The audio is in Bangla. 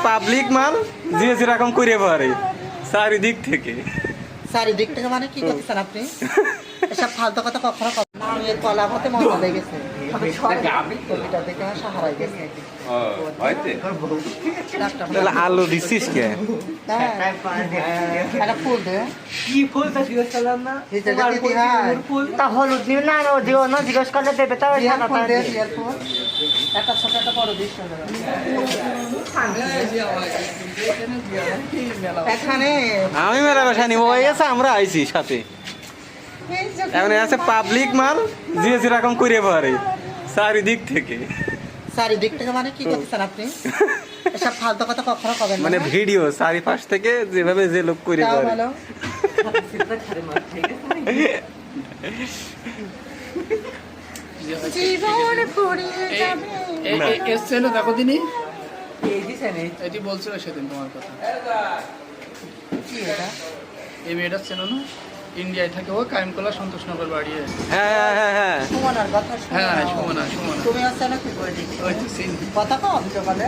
পাবলিক মাল যে যেরকম করে পারে চারিদিক থেকে মানে কি করতেছেন আপনি? এসব ফালতু কথা কখনো এর কলা হতে মজা লেগেছে দেখে আমার সাহারাই গেছে। তাহলে আলু দিচ্ছিস কে? একটা ফুল দে কি ফুল তা জিজ্ঞেস করলাম না তোমার ফুল তা হলুদ দিও না দিও না জিজ্ঞেস করলে দেবে তা একটা ছোট একটা বড় দিস এখানে আমি মেলা বাসা নিব এসে আমরা আইছি সাথে এখন আছে পাবলিক মাল যে যেরকম করে পারে চারিদিক থেকে মানে কি করতেছেন আপনি? এসব ফালতু কথা কখনো কবেন না। মানে ভিডিও চারিপাশ থেকে যেভাবে যে লোক করে তাও পারে ভালো। জীবন ফুরিয়ে যাবে। এসছিল দেখো দিনি এই দিছে নে এটি বলছিল সেদিন তোমার কথা। কি এটা? এই মেয়েটা ছিল না ইন্ডিয়ায় থাকে, ও কায়েমকলা সন্তোষনগর বাড়ি। হ্যাঁ সুমনার কথা হ্যাঁ সুমনা। সুমনা তুমি আসছে না কি করে দিচ্ছি? ওই তো সিন কথা কম সকালে